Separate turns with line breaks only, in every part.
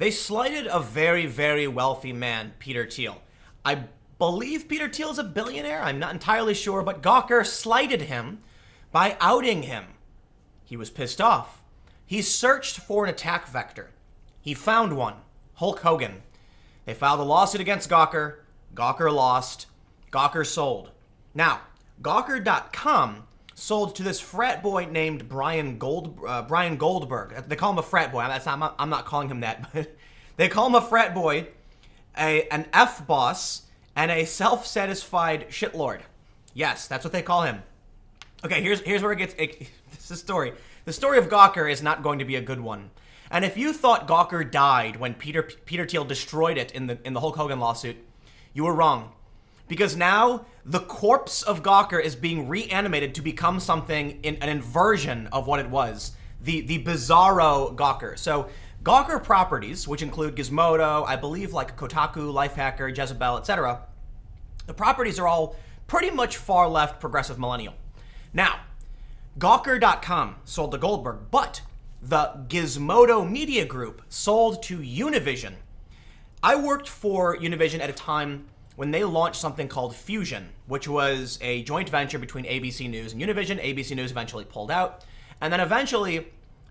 They slighted a very, very wealthy man, Peter Thiel. I believe Peter Thiel is a billionaire. I'm not entirely sure, but Gawker slighted him by outing him. He was pissed off. He searched for an attack vector. He found one. Hulk Hogan. They filed a lawsuit against Gawker. Gawker lost. Gawker sold. Now, Gawker.com sold to this frat boy named Brian Goldberg. They call him a frat boy. I'm not calling him that, but they call him a frat boy, an F-boss, and a self-satisfied shitlord. Yes, that's what they call him. Okay, here's where it gets... This is the story. The story of Gawker is not going to be a good one. And if you thought Gawker died when Peter Thiel destroyed it in the Hulk Hogan lawsuit, you were wrong. Because now the corpse of Gawker is being reanimated to become something in an inversion of what it was. The bizarro Gawker. So Gawker properties, which include Gizmodo, I believe like Kotaku, Lifehacker, Jezebel, etc. The properties are all pretty much far left progressive millennial. Now, Gawker.com sold to Goldberg, but the Gizmodo Media Group sold to Univision. I worked for Univision at a time when they launched something called Fusion, which was a joint venture between ABC News and Univision. ABC News eventually pulled out. And then eventually,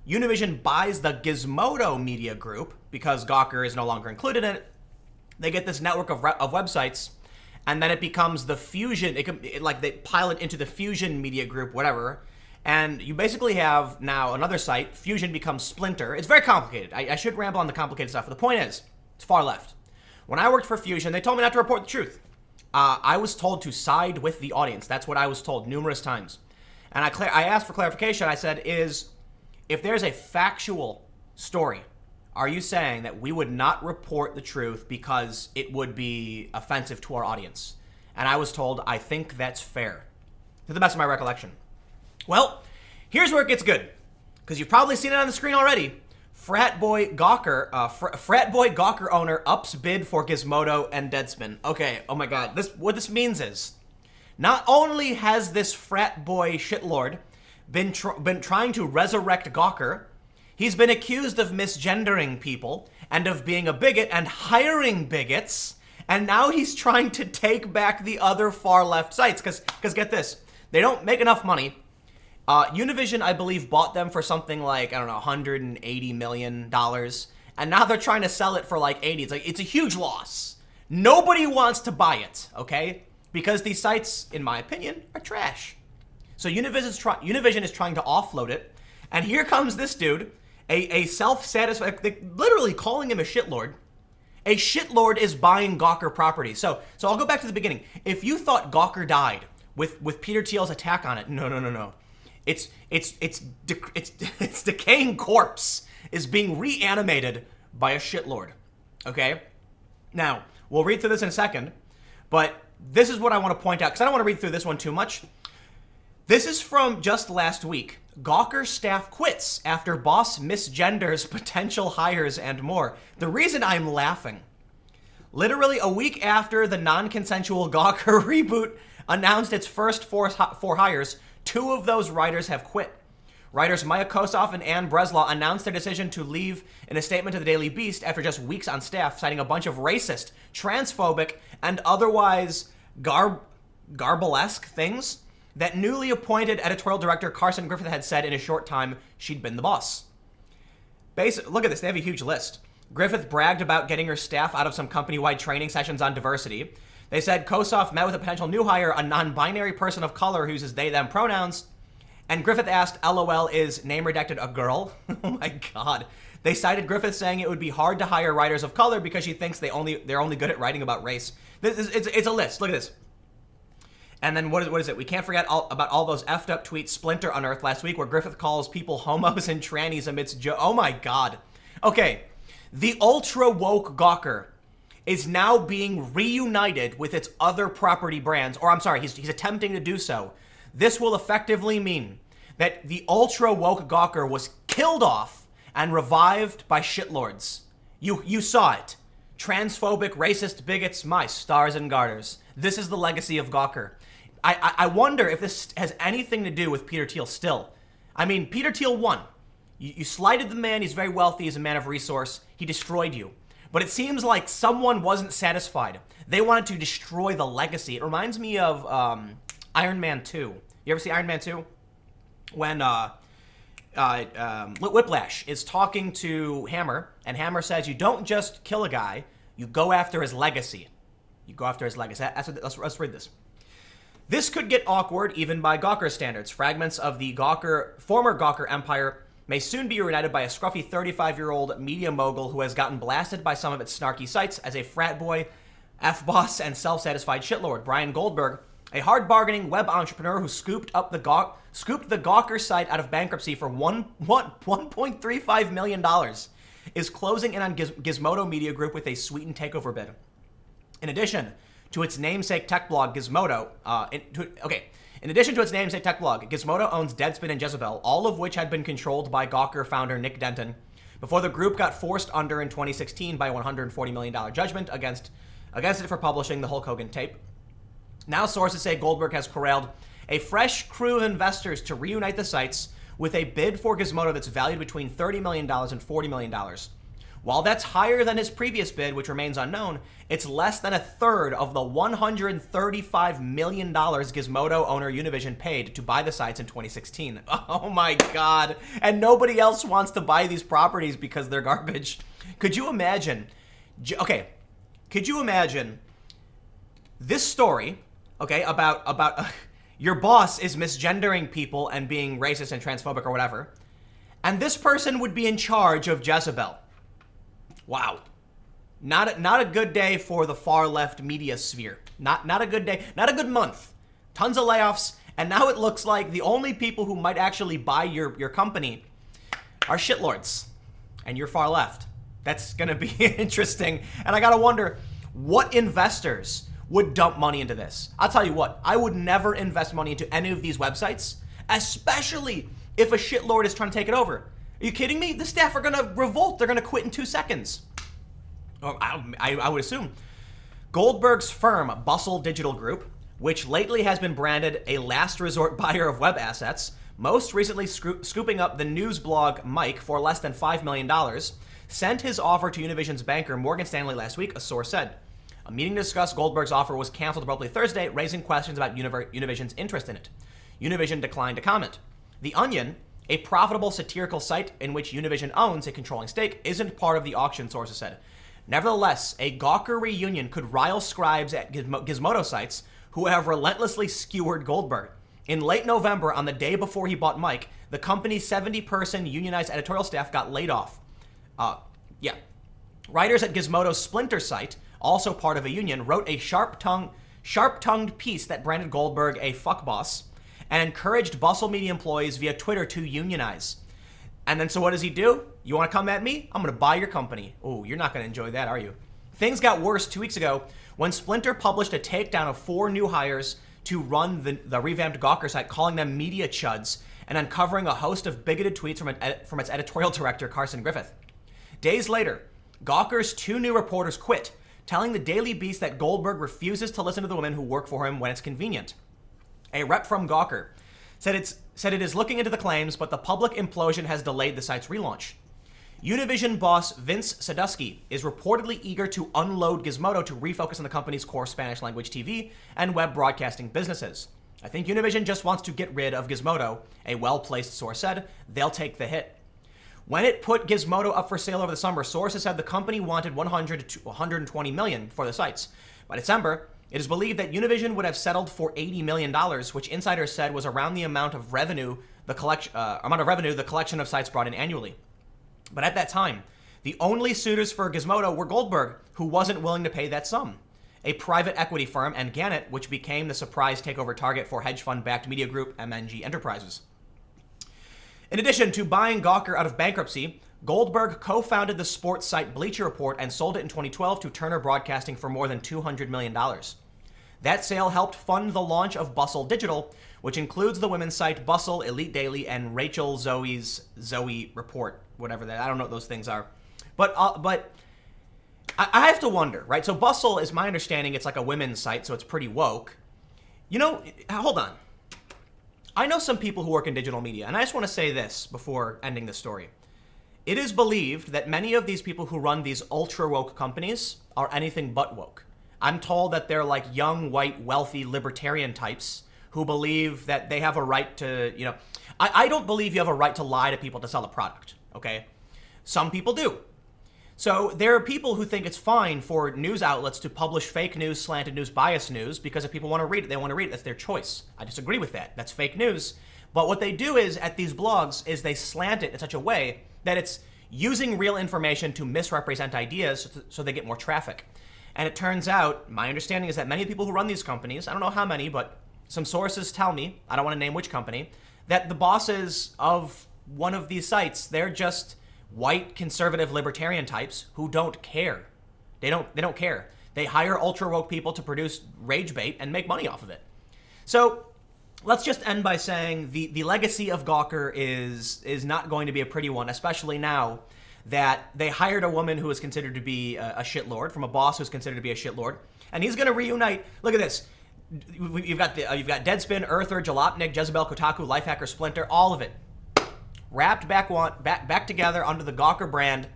Univision buys the Gizmodo Media Group because Gawker is no longer included in it. They get this network of websites, and then it becomes the Fusion. They pilot into the Fusion Media Group, whatever. And you basically have now another site. Fusion becomes Splinter. It's very complicated. I should ramble on the complicated stuff, but the point is, it's far left. When I worked for Fusion, they told me not to report the truth. I was told to side with the audience. That's what I was told numerous times. And I asked for clarification. I said, if there's a factual story, are you saying that we would not report the truth because it would be offensive to our audience? And I was told, I think that's fair, to the best of my recollection. Well, here's where it gets good, because you've probably seen it on the screen already. Frat boy Gawker owner ups bid for Gizmodo and Deadspin. Okay, oh my god. What this means is, not only has this frat boy shitlord been trying to resurrect Gawker, he's been accused of misgendering people and of being a bigot and hiring bigots, and now he's trying to take back the other far left sites. Because get this, they don't make enough money. Univision, I believe, bought them for something like, I don't know, $180 million. And now they're trying to sell it for like 80. It's a huge loss. Nobody wants to buy it, okay? Because these sites, in my opinion, are trash. So Univision is trying to offload it. And here comes this dude, a self-satisfied, literally calling him a shitlord. A shitlord is buying Gawker property. So I'll go back to the beginning. If you thought Gawker died with Peter Thiel's attack on it, no. Its decaying corpse is being reanimated by a shitlord. Okay? Now, we'll read through this in a second, but this is what I want to point out, because I don't want to read through this one too much. This is from just last week. Gawker staff quits after boss misgenders potential hires and more. The reason I'm laughing, literally a week after the non-consensual Gawker reboot announced its first four hires, 2 of those writers have quit. Writers Maya Kosoff and Ann Breslaw announced their decision to leave in a statement to the Daily Beast after just weeks on staff, citing a bunch of racist, transphobic, and otherwise garblesque things that newly appointed editorial director Carson Griffith had said in a short time she'd been the boss. Look at this, they have a huge list. Griffith bragged about getting her staff out of some company-wide training sessions on diversity. They said Kosoff met with a potential new hire, a non-binary person of color who uses they, them pronouns. And Griffith asked, LOL, is name redacted a girl? Oh my god. They cited Griffith saying it would be hard to hire writers of color because she thinks they're only good at writing about race. It's a list. Look at this. And then what is it? We can't forget about all those effed up tweets Splinter unearthed last week where Griffith calls people homos and trannies amidst oh my god. Okay. The ultra woke Gawker is now being reunited with its other property brands, or I'm sorry, he's attempting to do so. This will effectively mean that the ultra woke Gawker was killed off and revived by shitlords. You saw it. Transphobic, racist bigots, my stars and garters. This is the legacy of Gawker. I wonder if this has anything to do with Peter Thiel still. I mean, Peter Thiel won. You slighted the man. He's very wealthy. He's a man of resource. He destroyed you. But it seems like someone wasn't satisfied. They wanted to destroy the legacy. It reminds me of Iron Man 2. You ever see Iron Man 2? When Whiplash is talking to Hammer, and Hammer says, you don't just kill a guy, you go after his legacy. You go after his legacy. Let's read this. This could get awkward even by Gawker standards. Fragments of the former Gawker empire may soon be reunited by a scruffy 35-year-old media mogul who has gotten blasted by some of its snarky sites as a frat boy, F-boss, and self-satisfied shitlord. Brian Goldberg, a hard-bargaining web entrepreneur who scooped the Gawker site out of bankruptcy for $1.35 million, is closing in on Gizmodo Media Group with a sweetened takeover bid. In addition to its namesake tech blog, Gizmodo, Gizmodo owns Deadspin and Jezebel, all of which had been controlled by Gawker founder Nick Denton before the group got forced under in 2016 by a $140 million judgment against it for publishing the Hulk Hogan tape. Now sources say Goldberg has corralled a fresh crew of investors to reunite the sites with a bid for Gizmodo that's valued between $30 million and $40 million. While that's higher than his previous bid, which remains unknown, it's less than a third of the $135 million Gizmodo owner Univision paid to buy the sites in 2016. Oh my God. And nobody else wants to buy these properties because they're garbage. Could you imagine? Could you imagine this story, about your boss is misgendering people and being racist and transphobic or whatever, and this person would be in charge of Jezebel. Wow. Not a good day for the far left media sphere. Not a good day. Not a good month. Tons of layoffs. And now it looks like the only people who might actually buy your company are shitlords. And you're far left. That's going to be interesting. And I got to wonder what investors would dump money into this. I'll tell you what. I would never invest money into any of these websites, especially if a shitlord is trying to take it over. Are you kidding me? The staff are going to revolt. They're going to quit in 2 seconds. I would assume. Goldberg's firm, Bustle Digital Group, which lately has been branded a last resort buyer of web assets, most recently scooping up the news blog Mike for less than $5 million, sent his offer to Univision's banker Morgan Stanley last week, a source said. A meeting to discuss Goldberg's offer was canceled abruptly Thursday, raising questions about Univision's interest in it. Univision declined to comment. The Onion, a profitable satirical site in which Univision owns a controlling stake, isn't part of the auction, sources said. Nevertheless, a Gawker reunion could rile scribes at Gizmodo sites who have relentlessly skewered Goldberg. In late November, on the day before he bought Mike, the company's 70-person unionized editorial staff got laid off. Writers at Gizmodo's Splinter site, also part of a union, wrote a sharp-tongued piece that branded Goldberg a fuckboss and encouraged Bustle Media employees via Twitter to unionize. And then so what does he do? You want to come at me? I'm going to buy your company. Oh, you're not going to enjoy that, are you? Things got worse 2 weeks ago when Splinter published a takedown of 4 new hires to run the revamped Gawker site, calling them media chuds and uncovering a host of bigoted tweets from its editorial director, Carson Griffith. Days later, Gawker's 2 new reporters quit, telling the Daily Beast that Goldberg refuses to listen to the women who work for him when it's convenient. A rep from Gawker said it is looking into the claims, but the public implosion has delayed the site's relaunch. Univision boss Vince Sadusky is reportedly eager to unload Gizmodo to refocus on the company's core Spanish language TV and web broadcasting businesses. I think Univision just wants to get rid of Gizmodo, a well-placed source said. They'll take the hit. When it put Gizmodo up for sale over the summer, sources said the company wanted $100 to $120 million for the sites. By December, it is believed that Univision would have settled for $80 million, which insiders said was around the amount of revenue the collection of sites brought in annually. But at that time, the only suitors for Gizmodo were Goldberg, who wasn't willing to pay that sum. A private equity firm, and Gannett, which became the surprise takeover target for hedge fund-backed media group MNG Enterprises. In addition to buying Gawker out of bankruptcy, Goldberg co-founded the sports site Bleacher Report and sold it in 2012 to Turner Broadcasting for more than $200 million. That sale helped fund the launch of Bustle Digital, which includes the women's site Bustle, Elite Daily, and Rachel Zoe's Zoe Report, whatever that. I don't know what those things are. But I have to wonder, right? So Bustle, is my understanding, it's like a women's site, so it's pretty woke. You know, hold on. I know some people who work in digital media, and I just want to say this before ending the story. It is believed that many of these people who run these ultra woke companies are anything but woke. I'm told that they're like young, white, wealthy, libertarian types who believe that they have a right to, I don't believe you have a right to lie to people to sell a product, okay? Some people do. So there are people who think it's fine for news outlets to publish fake news, slanted news, biased news, because if people want to read it, they want to read it. That's their choice. I disagree with that. That's fake news. But what they do is, at these blogs, is they slant it in such a way that it's using real information to misrepresent ideas so they get more traffic. And it turns out, my understanding is that many people who run these companies, I don't know how many, but some sources tell me, I don't want to name which company, that the bosses of one of these sites, they're just white, conservative, libertarian types who don't care. They don't care. They hire ultra woke people to produce rage bait and make money off of it. So let's just end by saying the legacy of Gawker is not going to be a pretty one, especially now that they hired a woman who is considered to be a shitlord from a boss who's considered to be a shitlord, and he's going to reunite. Look at this. You've got Deadspin, Earther, Jalopnik, Jezebel, Kotaku, Lifehacker, Splinter, all of it wrapped back together under the Gawker brand,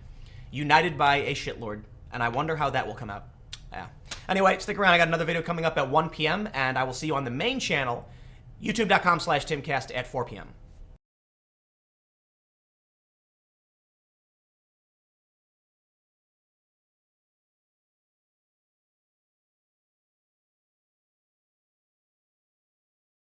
united by a shitlord. And I wonder how that will come out. Yeah. Anyway, stick around. I got another video coming up at 1 p.m. and I will see you on the main channel, youtube.com/timcast at 4 p.m.